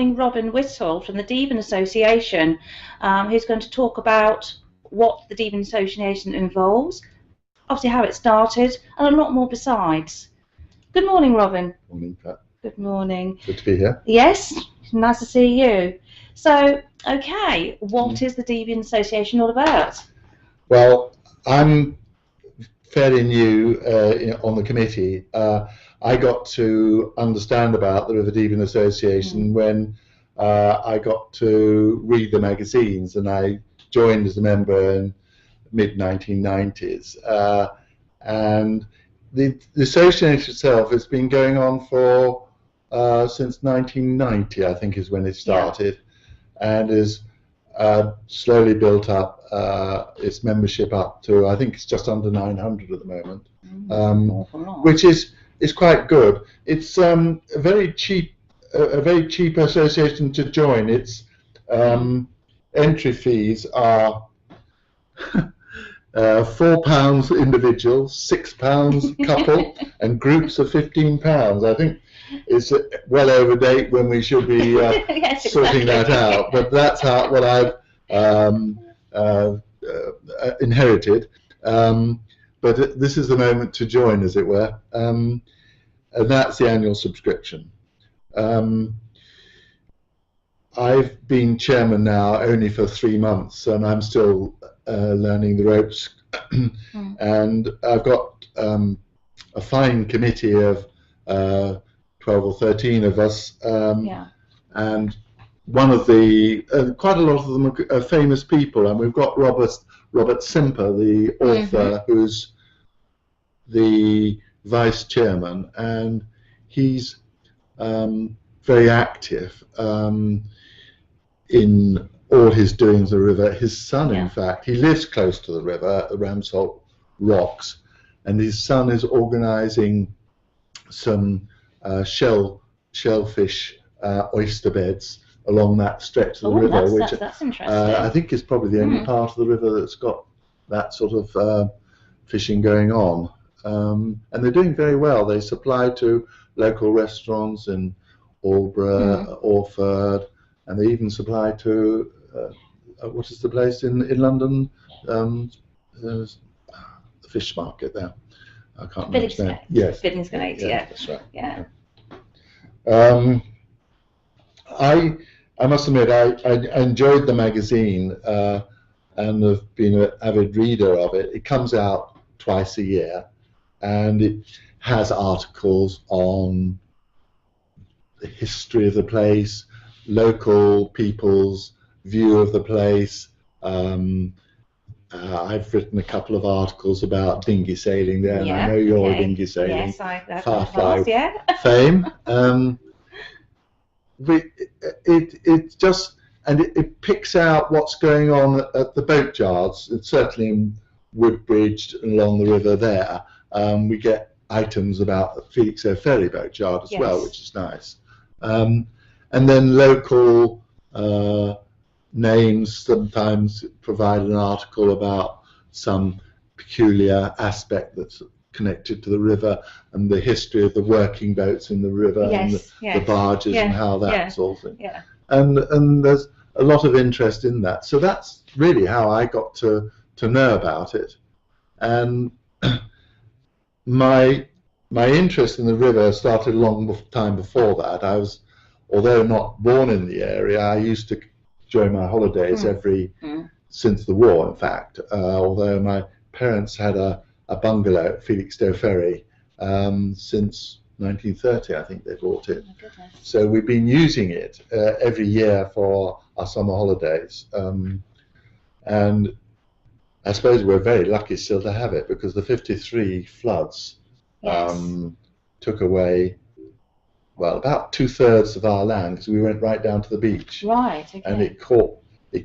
morning Robin Whittle from the Deben Association, who's going to talk about what the Deben Association involves, obviously how it started, and a lot more besides. Good morning, Robin. Morning, Pat. Good morning. Good to be here. Yes, nice to see you. So, okay, what is the Deben Association all about? Well, I'm fairly new on the committee. I got to understand about the River Deben Association when I got to read the magazines, and I joined as a member in mid-1990s. And the association itself has been going on for since 1990, I think, is when it started, and is slowly built up its membership up to, I think it's just under 900 at the moment, which is quite good. It's a very cheap association to join. Its entry fees are £4 individual, £6 couple, and groups of £15. I think it's well over date when we should be sorting that out. But that's what I've inherited. But this is the moment to join, as it were, and that's the annual subscription. I've been chairman now only for 3 months, and I'm still learning the ropes. And I've got a fine committee of 12 or 13 of us, and one of the quite a lot of them are famous people, and we've got Robert Simper, the author, who's the vice chairman, and he's very active in all his doings of the river. His son, in fact, he lives close to the river at the Ramsholt Rocks, and his son is organising some shellfish oyster beds along that stretch of the river, which that's interesting. I think is probably the only part of the river that's got that sort of fishing going on. And they're doing very well. They supply to local restaurants in Aldborough, Orford, and they even supply to what is the place in London? The fish market there. I can't remember its name. Yes. Felixstowe, yeah. That's right. Yeah. I must admit I enjoyed the magazine and have been an avid reader of it. It comes out twice a year, and it has articles on the history of the place, local people's view of the place. I've written a couple of articles about dinghy sailing there, and I know you're a dinghy sailing Firefly fame. But it just, and it picks out what's going on at the boat yards. It's certainly in Woodbridge and along the river there. We get items about the Felixstowe ferry boat yard as well, which is nice. And then local names sometimes provide an article about some peculiar aspect that's connected to the river and the history of the working boats in the river and the barges and how that's all thing. And there's a lot of interest in that. So that's really how I got to know about it. And my interest in the river started a long time before that. I was, although not born in the area, I used to enjoy my holidays since the war, in fact, although my parents had a bungalow at Felixstowe Ferry since 1930, I think they bought it. So we've been using it every year for our summer holidays. And I suppose we're very lucky still to have it, because the 53 floods took away, well, about 2/3 of our land, because we went right down to the beach. Right, okay. And it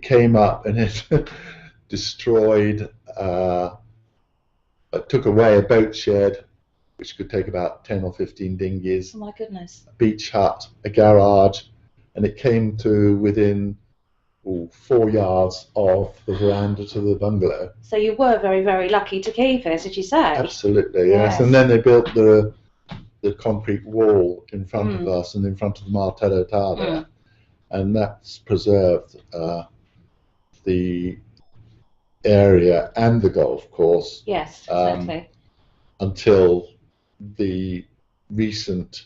came up and it destroyed, took away a boat shed, which could take about 10 or 15 dinghies. Oh my goodness. A beach hut, a garage, and it came to within 4 yards of the veranda to the bungalow. So you were very, very lucky to keep it, did you say? Absolutely, yes. And then they built the concrete wall in front of us and in front of the Martello Tower there. and that's preserved the area and the golf course. Yes, exactly. Until the recent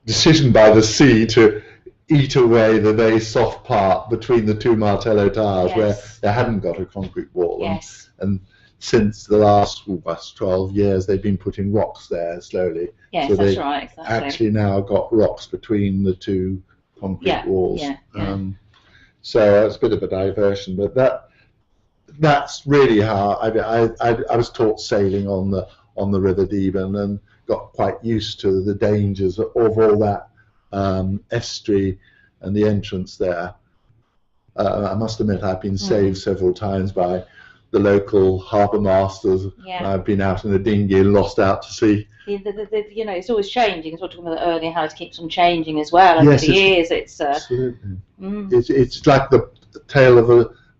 decision by the sea to eat away the very soft part between the two Martello towers, where they hadn't got a concrete wall. Yes. And since the last 12 years, they've been putting rocks there slowly. Yes, so that's they right. Exactly. actually now got rocks between the two concrete walls. Yeah. So it's a bit of a diversion, but that's really how I was taught sailing on the River Deben and got quite used to the dangers of all that estuary and the entrance there. I must admit I've been saved several times by the local harbour masters. I've been out in a dinghy and lost out to sea. You know, it's always changing. As we were talking about earlier, how it keeps on changing as well over the years. It's absolutely. It's like the tail of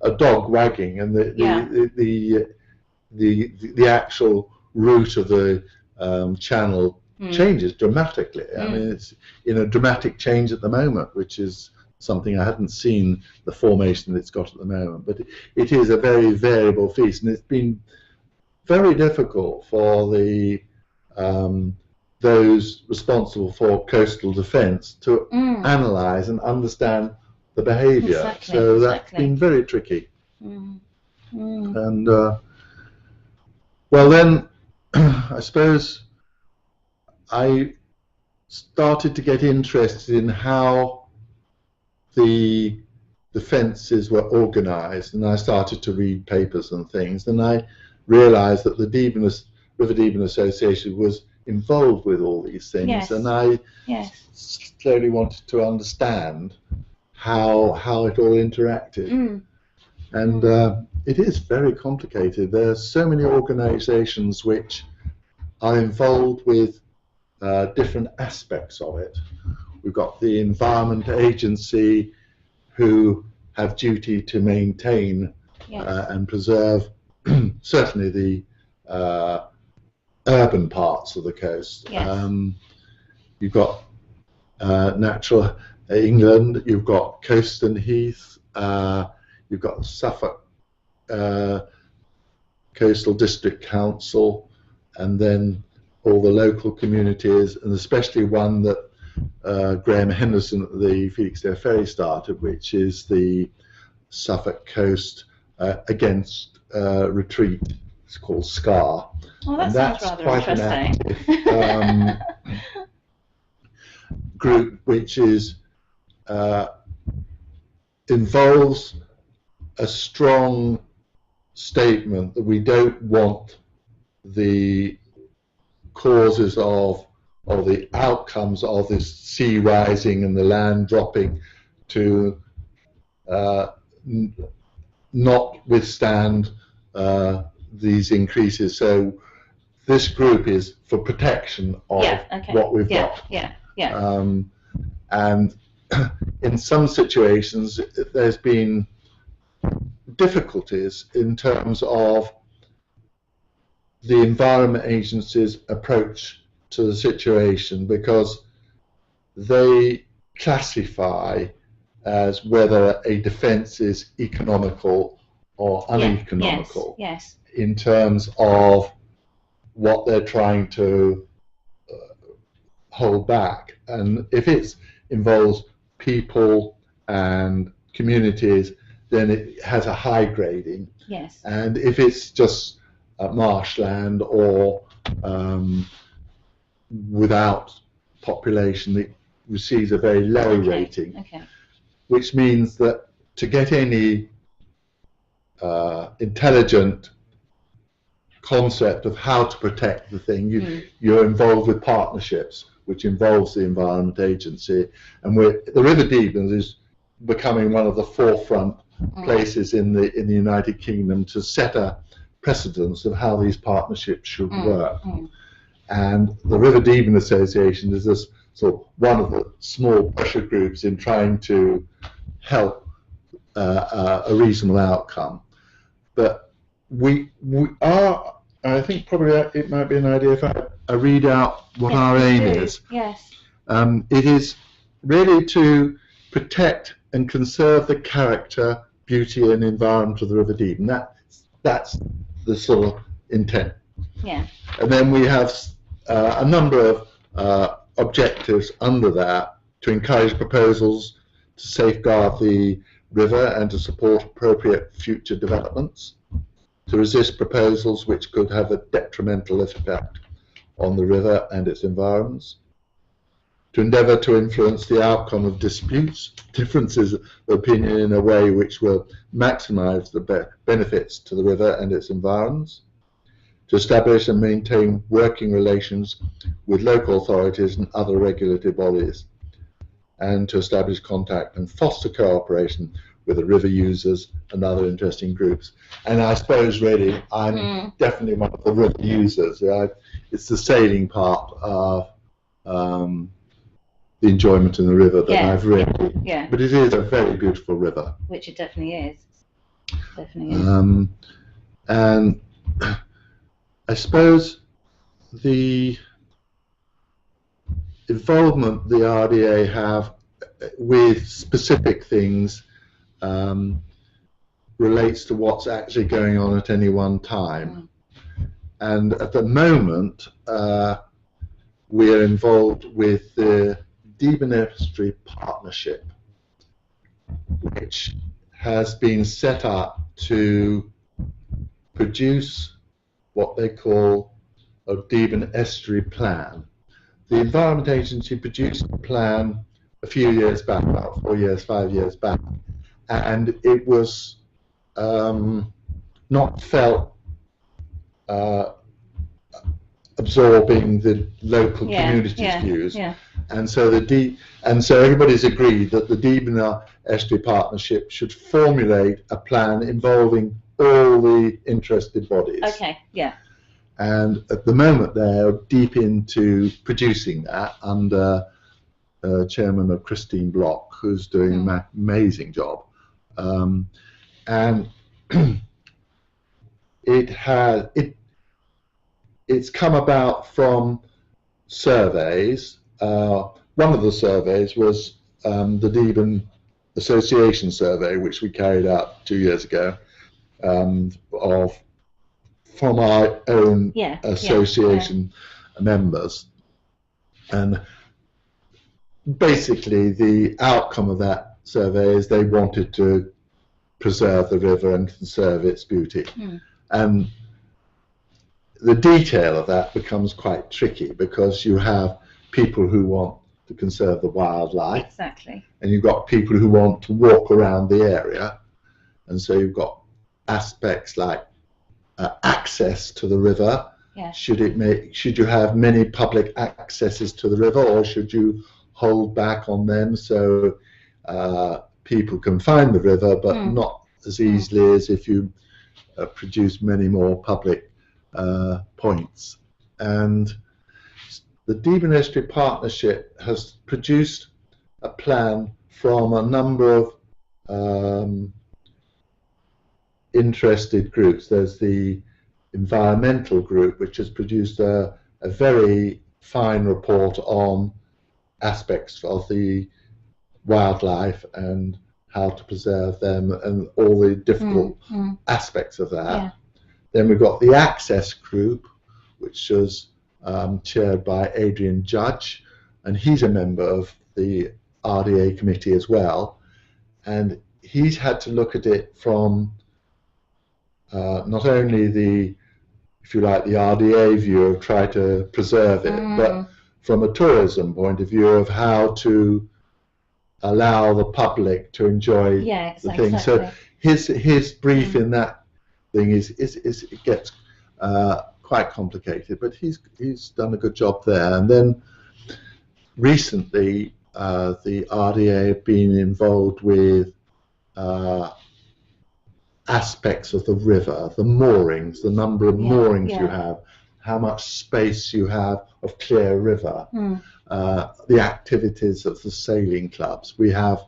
a dog wagging, and the actual route of the channel changes dramatically. I mean, it's in a dramatic change at the moment, which is something I hadn't seen the formation that it's got at the moment. But it is a very variable feast, and it's been very difficult for the those responsible for coastal defence to analyse and understand the behaviour. So that's been very tricky. And well, then I suppose I started to get interested in how the defences were organised, and I started to read papers and things, and I realised that the River Deben Association was involved with all these things, and I slowly wanted to understand how it all interacted. And it is very complicated. There are so many organisations which are involved with different aspects of it. We've got the Environment Agency, who have duty to maintain and preserve certainly the urban parts of the coast. You've got Natural England, you've got Coast and Heath, you've got Suffolk Coastal District Council, and then all the local communities, and especially one that Graham Henderson at the Felixstowe Ferry started, which is the Suffolk Coast Against Retreat. It's called SCAR. Oh, that sounds rather quite interesting. an active group which is involves a strong statement that we don't want the causes of or the outcomes of this sea rising and the land dropping to not withstand these increases. So this group is for protection of what we've got. And in some situations there's been difficulties in terms of the Environment Agency's approach to the situation, because they classify as whether a defence is economical or uneconomical in terms of what they're trying to hold back. And if it involves people and communities, then it has a high grading. And if it's just marshland or without population, it receives a very low rating, which means that to get any intelligent concept of how to protect the thing, you're involved with partnerships, which involves the Environment Agency. And the River Deben is becoming one of the forefront places in the United Kingdom to set a precedence of how these partnerships should work. And the River Deben Association is this sort of one of the small pressure groups in trying to help a reasonable outcome. But we are, I think probably it might be an idea if I read out what our aim is. It is really to protect and conserve the character, beauty and environment of the River Deben. That's the sort of intent. Yeah. And then we have a number of objectives under that to encourage proposals to safeguard the river and to support appropriate future developments, to resist proposals which could have a detrimental effect on the river and its environs, to endeavour to influence the outcome of disputes, differences of opinion in a way which will maximise the benefits to the river and its environs, to establish and maintain working relations with local authorities and other regulatory bodies, and to establish contact and foster cooperation with the river users and other interesting groups. And I suppose really I'm definitely one of the river users. It's the sailing part of the enjoyment in the river that I've really, but it is a very beautiful river. Which it definitely is. Definitely is. And I suppose the involvement the RDA have with specific things relates to what's actually going on at any one time. And at the moment, we are involved with the Deben Estuary Partnership, which has been set up to produce what they call a Deben Estuary Plan. The Environment Agency produced a plan a few years back, about 4 years, 5 years back, and it was not felt absorbing the local community's views. And so everybody's agreed that the Deben Estuary Partnership should formulate a plan involving all the interested bodies. Okay, yeah. And at the moment they're deep into producing that under Chairman of Christine Block, who's doing an amazing job. And it's come about from surveys. One of the surveys was the Deben Association survey, which we carried out 2 years ago, from our own association members. And basically the outcome of that survey is they wanted to preserve the river and conserve its beauty. And the detail of that becomes quite tricky because you have people who want to conserve the wildlife. Exactly. And you've got people who want to walk around the area. And so you've got aspects like access to the river. Yeah. Should you have many public accesses to the river, or should you hold back on them so people can find the river, but not as easily as if you produce many more public points? And the Deben Estuary Partnership has produced a plan from a number of interested groups. There's the environmental group, which has produced a very fine report on aspects of the wildlife and how to preserve them and all the difficult aspects of that. Yeah. Then we've got the access group, which was chaired by Adrian Judge, and he's a member of the RDA committee as well, and he's had to look at it from not only the, if you like, the RDA view of try to preserve it, but from a tourism point of view of how to allow the public to enjoy the thing. So his brief in that thing is it gets quite complicated, but he's done a good job there. And then recently the RDA have been involved with aspects of the river, the moorings, the number of moorings you have, how much space you have of clear river, the activities of the sailing clubs. We have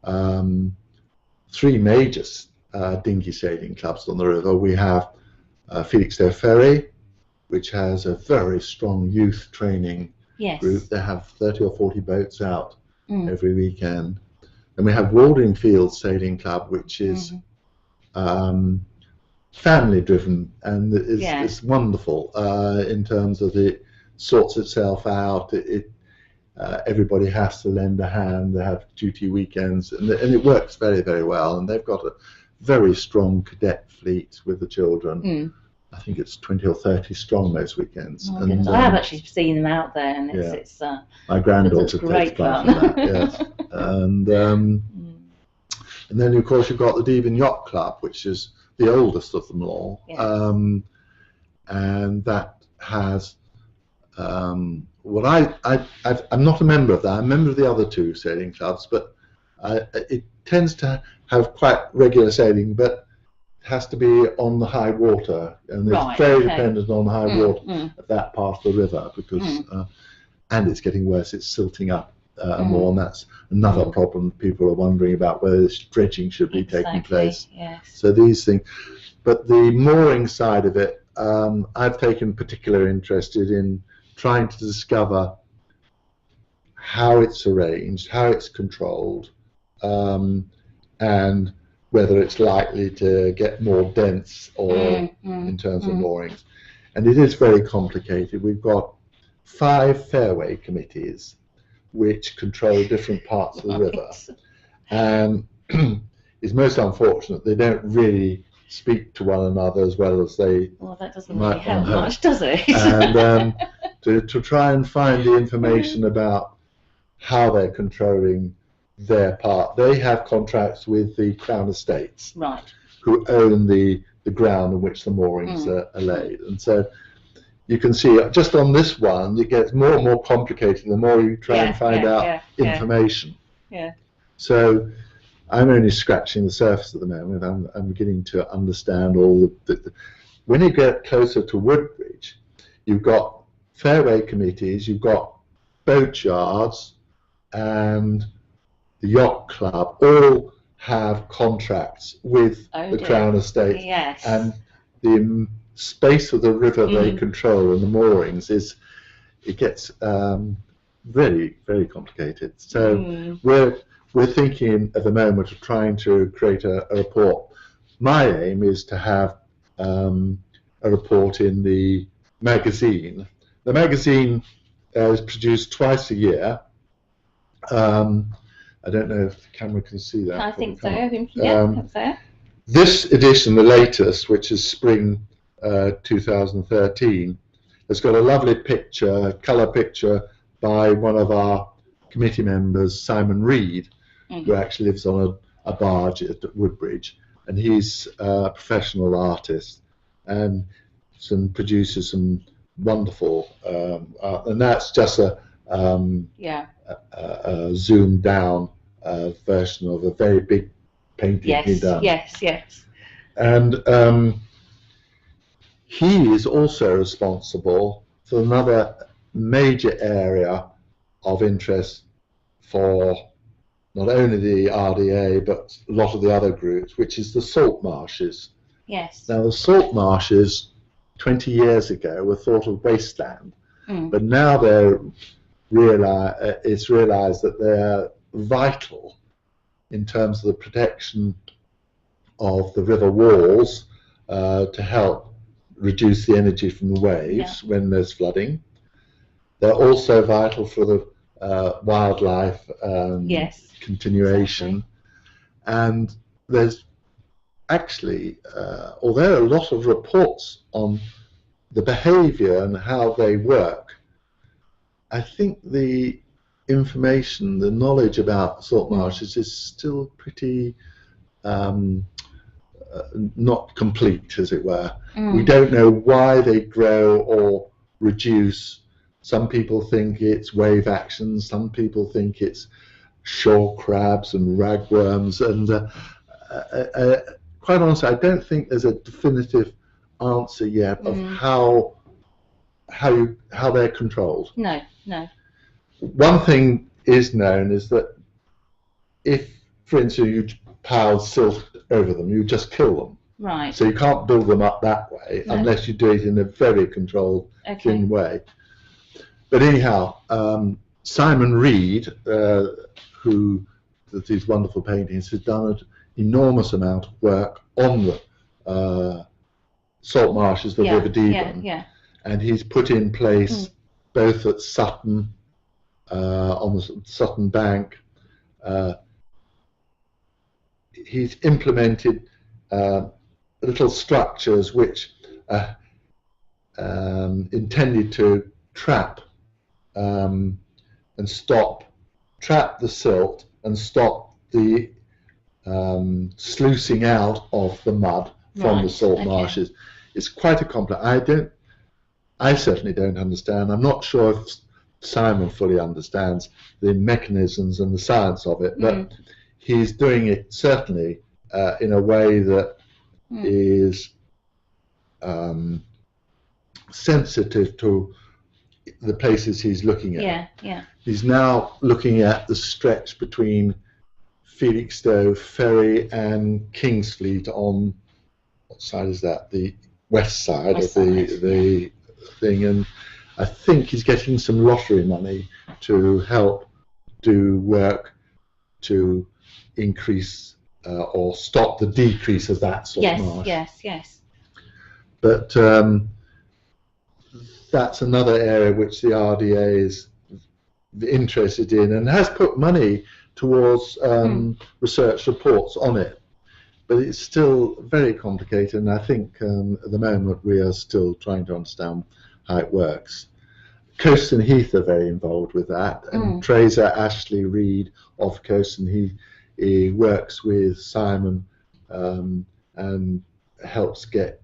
3 major dinghy sailing clubs on the river. We have Felixstowe Ferry, which has a very strong youth training Yes. group. They have 30 or 40 boats out every weekend. And we have Walding Fields Sailing Club, which is family driven, and it's wonderful in terms of it sorts itself out. Everybody has to lend a hand. They have duty weekends, and it works very, very well. And they've got a very strong cadet fleet with the children. I think it's 20 or 30 strong most weekends. Oh, and, I have actually seen them out there, and it's my granddaughter takes part in that. Yes, and then of course you've got the Deben Yacht Club, which is the oldest of them all, and that has what I'm not a member of that. I'm a member of the other two sailing clubs, but it tends to have quite regular sailing, but has to be on the high water, and it's very dependent on the high water of that part of the river, because and it's getting worse. It's silting up more, and that's another problem. People are wondering about whether this dredging should be taking place. So these things, but the mooring side of it, I've taken particular interest in trying to discover how it's arranged, how it's controlled, and whether it's likely to get more dense or in terms of moorings. And it is very complicated. We've got 5 fairway committees which control different parts of the river. And it's most unfortunate they don't really speak to one another as well as they Well, that doesn't really help much, does it? And to try and find the information about how they're controlling their part. They have contracts with the Crown Estates, who own the ground on which the moorings are laid. And so you can see just on this one, it gets more and more complicated the more you try and find out information. So I'm only scratching the surface at the moment. I'm beginning to understand all the when you get closer to Woodbridge, you've got fairway committees, you've got boat yards, and the yacht club all have contracts with the Crown Estate, and the space of the river they control and the moorings it gets very, very complicated. So we're thinking at the moment of trying to create a report. My aim is to have a report in the magazine. The magazine is produced twice a year. I don't know if the camera can see that. I think so. That's there. This edition, the latest, which is spring 2013, has got a lovely picture, colour picture by one of our committee members, Simon Reed, who actually lives on a barge at Woodbridge, and he's a professional artist and produces some wonderful art, and that's just a zoomed down version of a very big painting he'd done. And he is also responsible for another major area of interest for not only the RDA but a lot of the other groups, which is the salt marshes. Now the salt marshes 20 years ago were thought of wasteland, but now it's realised that they're vital in terms of the protection of the river walls to help reduce the energy from the waves when there's flooding. They're also vital for the wildlife continuation. And there's actually, although a lot of reports on the behaviour and how they work, I think the information, the knowledge about salt marshes is still pretty not complete, as it were. We don't know why they grow or reduce. Some people think it's wave action, some people think it's shore crabs and ragworms, and quite honestly, I don't think there's a definitive answer yet of how they're controlled. No. One thing is known is that if, for instance, you piled silt over them, you just kill them. Right. So you can't build them up that way unless you do it in a very controlled, thin way. But anyhow, Simon Reed, who does these wonderful paintings, has done an enormous amount of work on the salt marshes, the River Deben, and he's put in place both at Sutton, on the Sutton bank. He's implemented little structures which intended to trap the silt and stop the sluicing out of the mud from the salt marshes. It's quite a complex. I certainly don't understand. I'm not sure if Simon fully understands the mechanisms and the science of it, but he's doing it certainly in a way that is sensitive to the places he's looking at. He's now looking at the stretch between Felixstowe Ferry and Kingsfleet on, what side is that? The west side of the thing, and I think he's getting some lottery money to help do work to increase or stop the decrease of that sort of marsh. Yes. But that's another area which the RDA is interested in and has put money towards research reports on it. But it's still very complicated, and I think at the moment we are still trying to understand how it works. Coast and Heath are very involved with that, and Tracer Ashley Reed of Coast and Heath, he works with Simon and helps get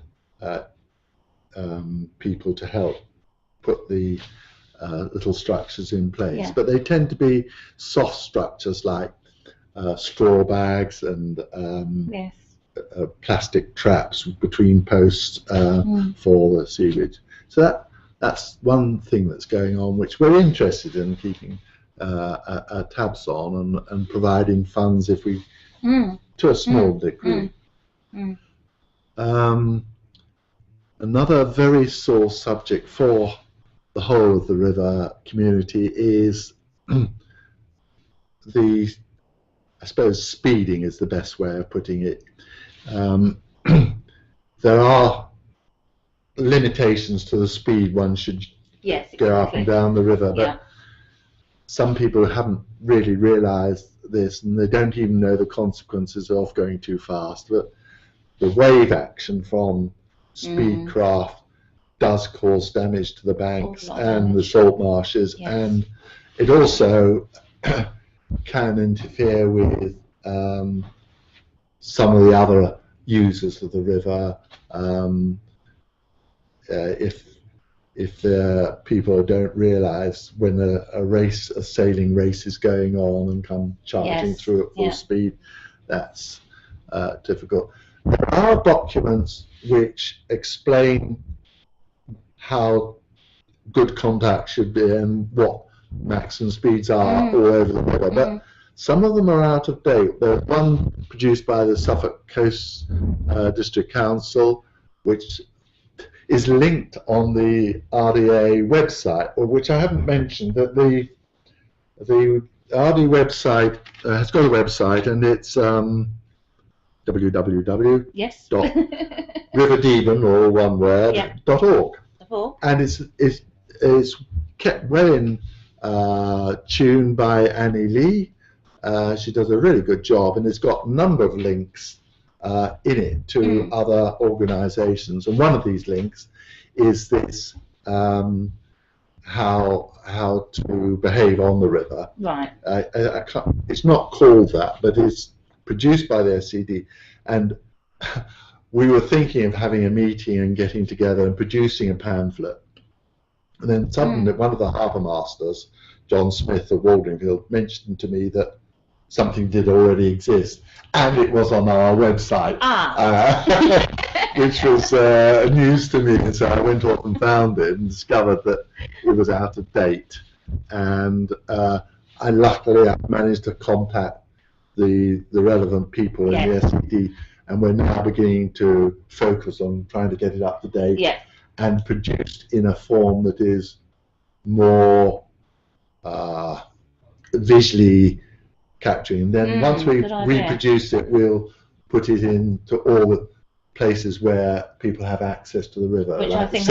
people to help put the little structures in place. But they tend to be soft structures like straw bags and plastic traps between posts for the sewage. So that's one thing that's going on, which we're interested in keeping tabs on and providing funds if we, to a small degree. Another very sore subject for the whole of the river community is I suppose speeding is the best way of putting it. There are limitations to the speed one should go up and down the river, but some people haven't really realised this, and they don't even know the consequences of going too fast. But the wave action from speed craft does cause damage to the banks and the salt marshes, and it also can interfere with some of the other users of the river. If the people don't realise when a sailing race is going on and come charging through at full speed, that's difficult. There are documents which explain how good contact should be and what maximum speeds are all over the river, but some of them are out of date. There's one produced by the Suffolk Coast District Council, which is linked on the RDA website, or which I haven't mentioned, that the RDA website has got a website, and it's www.riverdeben, or one word, .org. And it's kept well in tune by Annie Lee. She does a really good job, and it's got a number of links in it to other organisations, and one of these links is this how to behave on the river. It's not called that, but it's produced by the SCD, and we were thinking of having a meeting and getting together and producing a pamphlet, and then suddenly one of the harbour masters, John Smith of Waldingfield, mentioned to me that something did already exist, and it was on our website, which was news to me. And so I went off and found it and discovered that it was out of date. And I luckily managed to contact the relevant people in the SED, and we're now beginning to focus on trying to get it up to date and produced in a form that is more visually capturing. Then once we've reproduced it, we'll put it into all the places where people have access to the river. Which like I think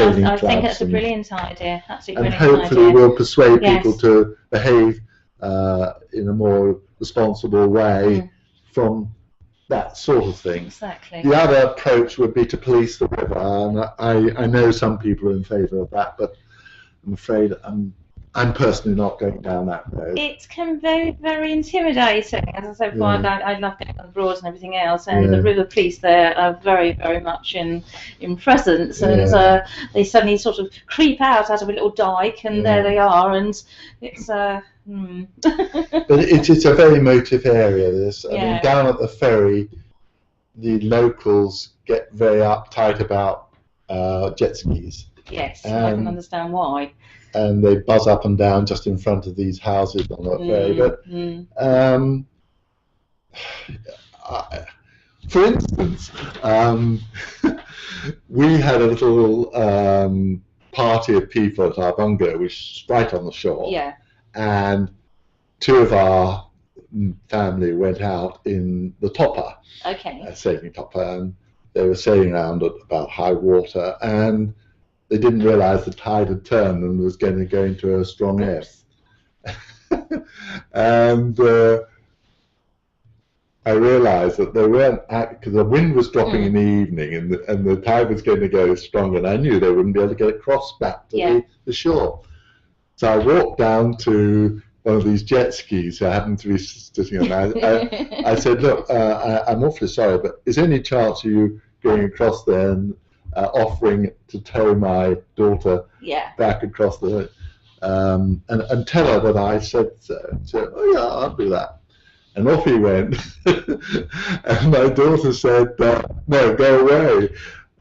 that's a brilliant idea. Absolutely brilliant idea. And hopefully we'll persuade people to behave in a more responsible way from that sort of thing. Exactly. The other approach would be to police the river, and I know some people are in favour of that, but I'm afraid I'm personally not going down that road. It can be very, very intimidating. As I said before, I love getting on the Broads and everything else, and the river police there are very, very much in presence, and they suddenly sort of creep out of a little dike, and there they are, and it's But it's a very motive area, this. I mean, down at the ferry, the locals get very uptight about jet skis. Yes, I can understand why. And they buzz up and down just in front of these houses on that ferry. But for instance, we had a little party of people at our bungalow, which is right on the shore. Yeah. And two of our family went out in the topper, a sailing topper, and they were sailing around at about high water, and they didn't realise the tide had turned and was going to go into a strong ebb. And I realised that they weren't, because the wind was dropping in the evening, and the tide was going to go strong, and I knew they wouldn't be able to get across back to the shore. So I walked down to one of these jet skis who happened to be sitting on. I said, look, I'm awfully sorry, but is there any chance of you going across there and offering to tow my daughter back across the and tell her that I said so. So, oh yeah, I'll do that. And off he went. And my daughter said, no, go away.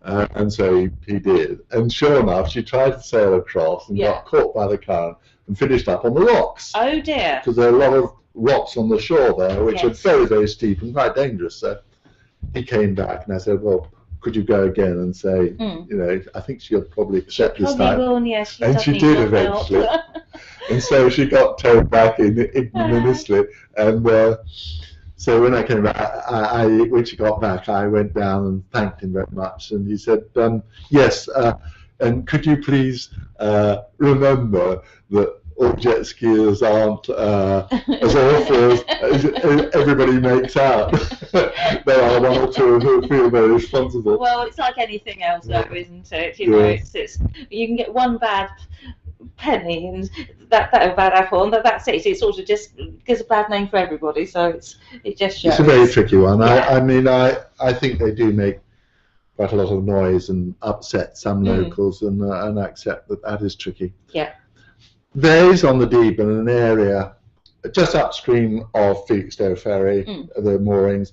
And so he did. And sure enough, she tried to sail across and got caught by the current and finished up on the rocks. Oh dear. Because there are a lot of rocks on the shore there, which are very, very steep and quite dangerous. So he came back, and I said, well, could you go again and say, you know, I think she'll probably accept this time. Will, yes, and she did eventually. And so she got towed back in ignominiously. And so when I came back, when she got back, I went down and thanked him very much. And he said, yes, and could you please remember that all jet skiers aren't as awful as everybody makes out. There are one or two who feel very responsible. Well, it's like anything else, though, isn't it? You know, it's you can get one bad penny and that a bad apple, and that's it. It sort of just gives a bad name for everybody. So it just shows. It's a very tricky one. I mean, I think they do make quite a lot of noise and upset some locals, and I accept that is tricky. Yeah. There is on the Deben an area just upstream of Felixstowe Ferry, the moorings,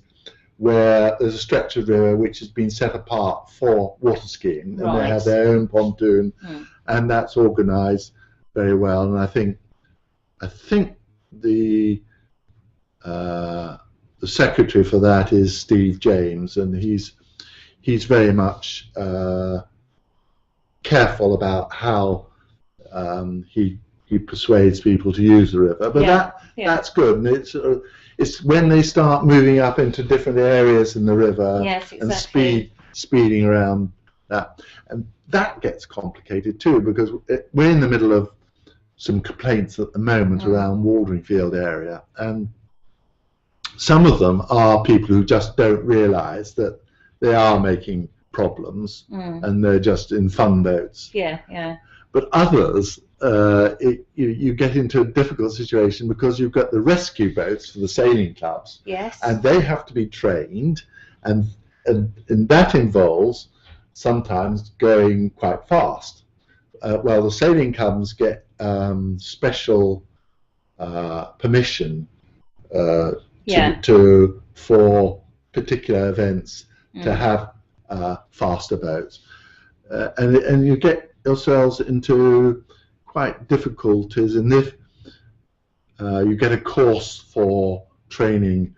where there's a stretch of river which has been set apart for water skiing, and they have their own pontoon, and that's organised very well. And I think the secretary for that is Steve James, and he's very much careful about how he persuades people to use the river, but that's good. And it's when they start moving up into different areas in the river and speeding around that, and that gets complicated too, because we're in the middle of some complaints at the moment around Waldringfield area, and some of them are people who just don't realise that they are making problems and they're just in fun boats. But others, you get into a difficult situation because you've got the rescue boats for the sailing clubs, and they have to be trained, and that involves sometimes going quite fast. Well, the sailing clubs get special permission for particular events to have faster boats, and you get yourselves into quite difficulties, and if you get a course for training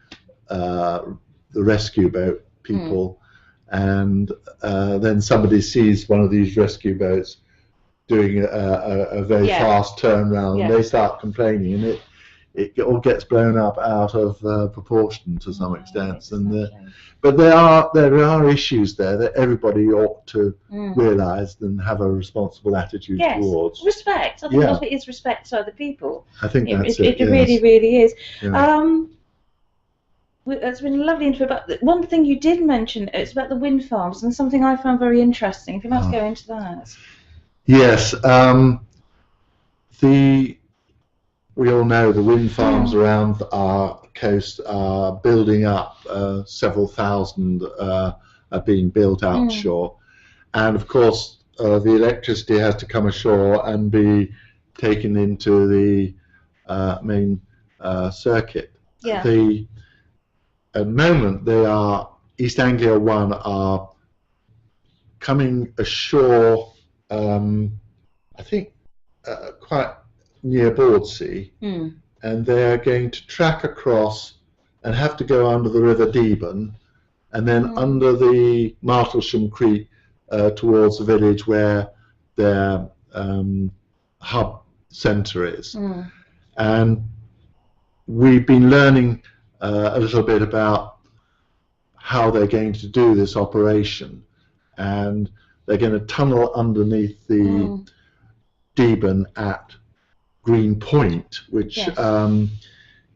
the rescue boat people, and then somebody sees one of these rescue boats doing a very fast turnaround, and they start complaining, and it all gets blown up out of proportion to some extent. Exactly. But there are issues there that everybody ought to realise and have a responsible attitude towards. Respect. I think a lot of it is respect to other people. I think that's it. It really, really is. Yeah. It's been a lovely intro. But one thing you did mention is about the wind farms, and something I found very interesting. If you'd like to go into that. Yes. We all know the wind farms around our coast are building up. Several thousand are being built outshore, and of course the electricity has to come ashore and be taken into the main circuit. Yeah. At the moment, they are East Anglia 1 are coming ashore. I think quite near Bordsea, and they're going to track across and have to go under the River Deben, and then under the Martlesham Creek towards the village where their hub centre is. And we've been learning a little bit about how they're going to do this operation, and they're going to tunnel underneath the Deben at Green Point, which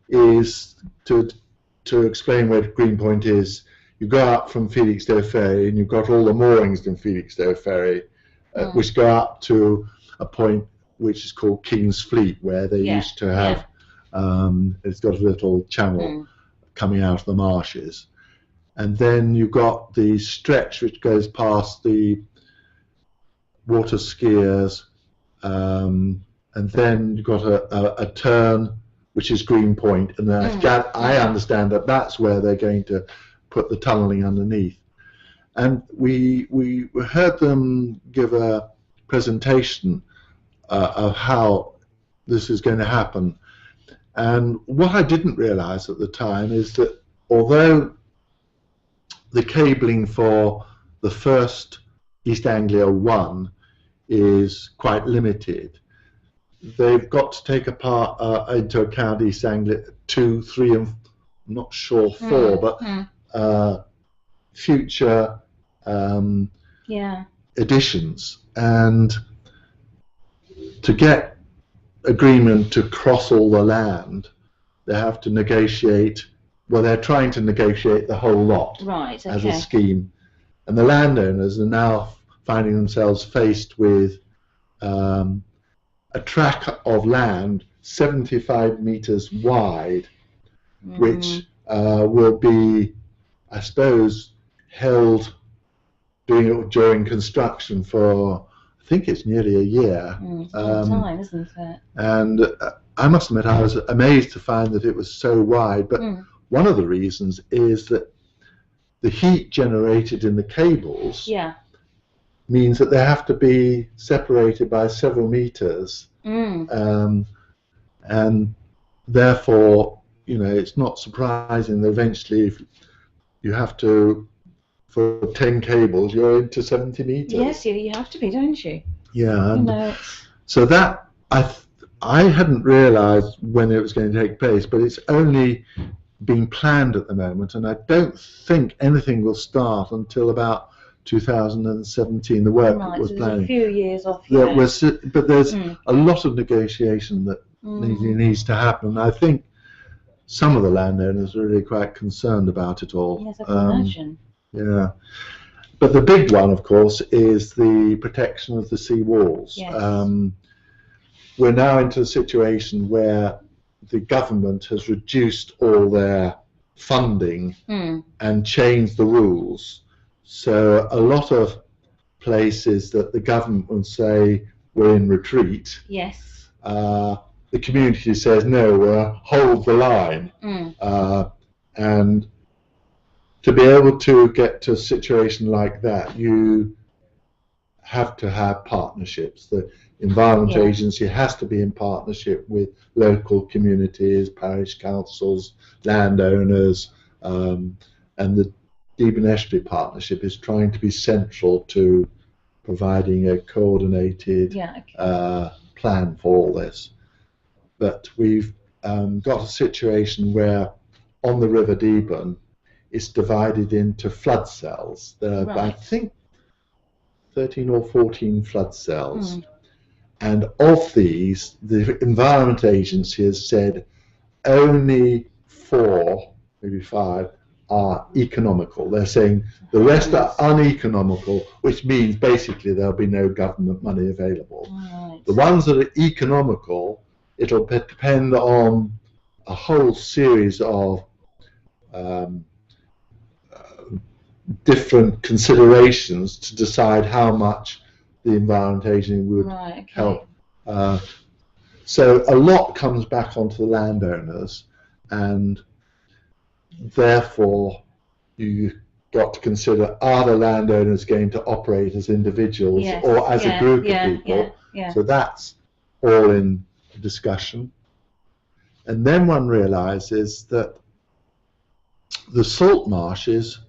is, to explain where Green Point is, you go up from Felixstowe Ferry and you've got all the moorings in Felixstowe Ferry, which go up to a point which is called King's Fleet, where they used to have, it's got a little channel coming out of the marshes. And then you've got the stretch which goes past the water skiers, and then you've got a turn which is Green Point, and then I understand that that's where they're going to put the tunnelling underneath. And we heard them give a presentation of how this is going to happen. And what I didn't realise at the time is that although the cabling for the first East Anglia 1 is quite limited, they've got to take into account East Anglia 2, 3 and I'm not sure 4, but future editions. And to get agreement to cross all the land, they have to negotiate, well, they're trying to negotiate the whole lot as a scheme. And the landowners are now finding themselves faced with a tract of land 75 metres wide, which will be, I suppose, held during construction for, I think it's nearly a year. It's a long time, isn't it? And I must admit, I was amazed to find that it was so wide. But one of the reasons is that the heat generated in the cables means that they have to be separated by several metres. And therefore, you know, it's not surprising that eventually if you have to, for 10 cables, you're into 70 metres. Yes, you have to be, don't you? Yeah. You know, so that, I hadn't realised when it was going to take place, but it's only being planned at the moment, and I don't think anything will start until about 2017. The work was planning. A few years off. But there's a lot of negotiation that needs to happen. I think some of the landowners are really quite concerned about it all. Yes, I can imagine. Yeah, but the big one, of course, is the protection of the sea walls. Yes. We're now into a situation where the government has reduced all their funding and changed the rules. So a lot of places that the government would say we're in retreat, the community says no, hold the line. And to be able to get to a situation like that, you have to have partnerships. The Environment Agency has to be in partnership with local communities, parish councils, landowners, and the Deben Estuary Partnership is trying to be central to providing a coordinated Yeah. Okay. plan for all this. But we've got a situation where on the River Deben it's divided into flood cells. There are, I Right. think, 13 or 14 flood cells. Mm. And of these, the Environment Agency has said only 4, maybe 5, are economical. They're saying the rest are uneconomical, which means basically there'll be no government money available. Right. The ones that are economical, it'll depend on a whole series of different considerations to decide how much the Environment Agency would help. So a lot comes back onto the landowners, and therefore you've got to consider, are the landowners going to operate as individuals or as a group of people? So that's all in discussion. And then one realizes that the salt marshes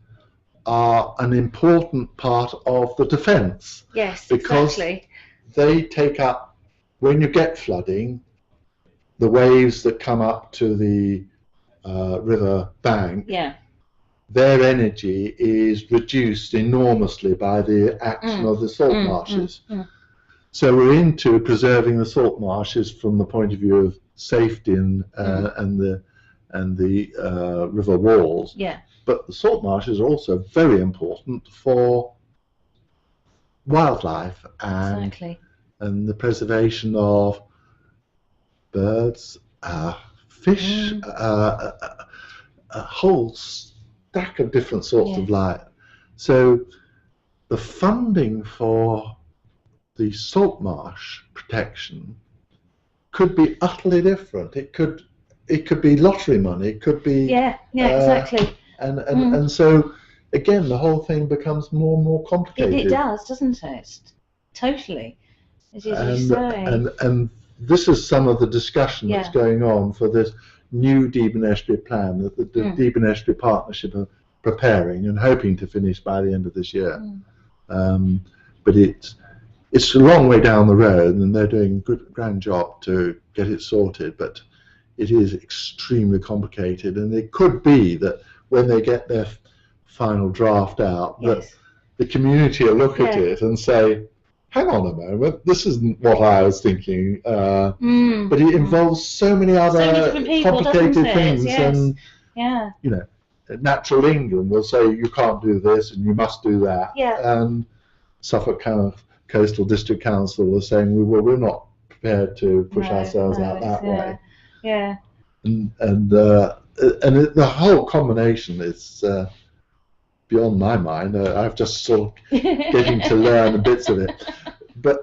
are an important part of the defence. Yes, because exactly. They take up, when you get flooding, the waves that come up to the river bank, their energy is reduced enormously by the action of the salt marshes. So we're into preserving the salt marshes from the point of view of safety and the river walls. But the salt marshes are also very important for wildlife and the preservation of birds, fish, a whole stack of different sorts of life. So the funding for the salt marsh protection could be utterly different. It could be lottery money. It could be exactly. And so again, the whole thing becomes more and more complicated. It does, doesn't it? Totally. As you say. And this is some of the discussion that's going on for this new Deben Estuary plan that the Deben Estuary Partnership are preparing and hoping to finish by the end of this year. But it's a long way down the road, and they're doing a grand job to get it sorted, but it is extremely complicated, and it could be that when they get their final draft out, that the community will look at it and say, hang on a moment, this isn't what I was thinking. But it involves so many other complicated things. And, you know, Natural England will say, you can't do this and you must do that. And Suffolk Coastal District Council was saying, well, we're not prepared to push ourselves out that way. And the whole combination is beyond my mind. I've just sort of getting to learn the bits of it. But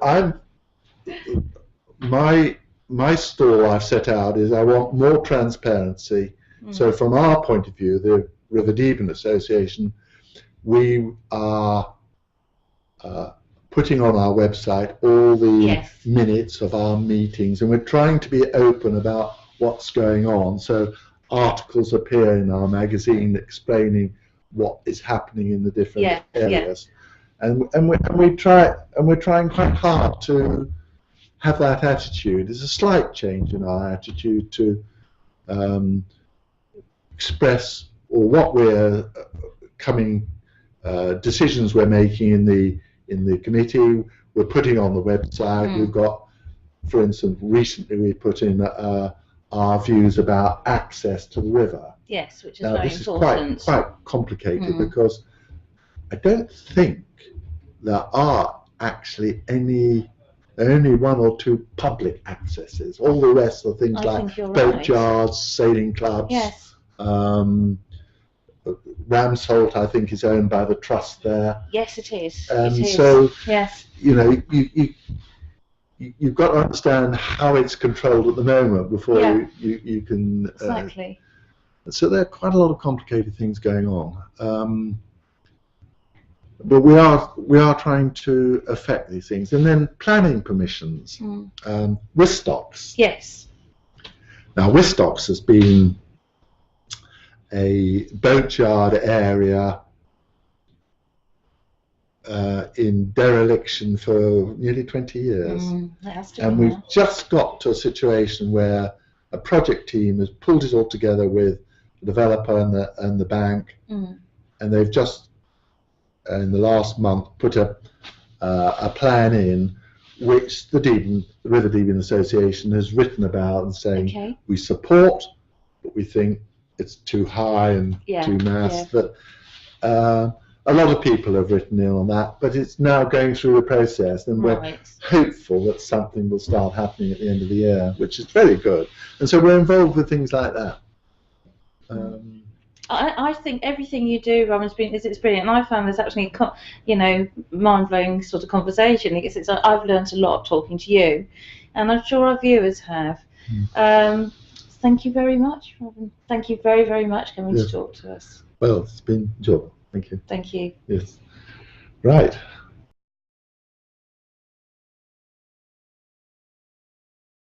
my stall I've set out is I want more transparency. So from our point of view, the River Deben Association, we are putting on our website all the minutes of our meetings, and we're trying to be open about what's going on. So articles appear in our magazine explaining what is happening in the different areas, and we're trying quite hard to have that attitude. There's a slight change in our attitude to express or what we're decisions we're making in the committee. We're putting on the website. We've got, for instance, recently we put in our views about access to the river. Yes, which is now, very this important. is quite complicated because I don't think there are actually only 1 or 2 public accesses. All the rest are things like boat yards, sailing clubs. Ramsholt, I think, is owned by the trust there. Yes, it is. And so, you know, you've got to understand how it's controlled at the moment before you can. So there are quite a lot of complicated things going on. But we are trying to affect these things. And then planning permissions. Wistocks. Yes. Now, Wistocks has been a boatyard area in dereliction for nearly 20 years. That has to And be we've now. just got to a situation where a project team has pulled it all together with the developer and the bank, and they've just, in the last month, put a plan in which the River Deben Association has written about and saying we support, but we think it's too high and too mass. But a lot of people have written in on that, but it's now going through the process, and we're hopeful that something will start happening at the end of the year, which is very good. And so we're involved with things like that. I think everything you do, Robin, it's brilliant. And I found this actually, mind-blowing sort of conversation. I've learned a lot talking to you, and I'm sure our viewers have. Thank you very much, Robin. Thank you very, very much for coming to talk to us. Well, it's been enjoyable. Thank you. Thank you. Yes. Right.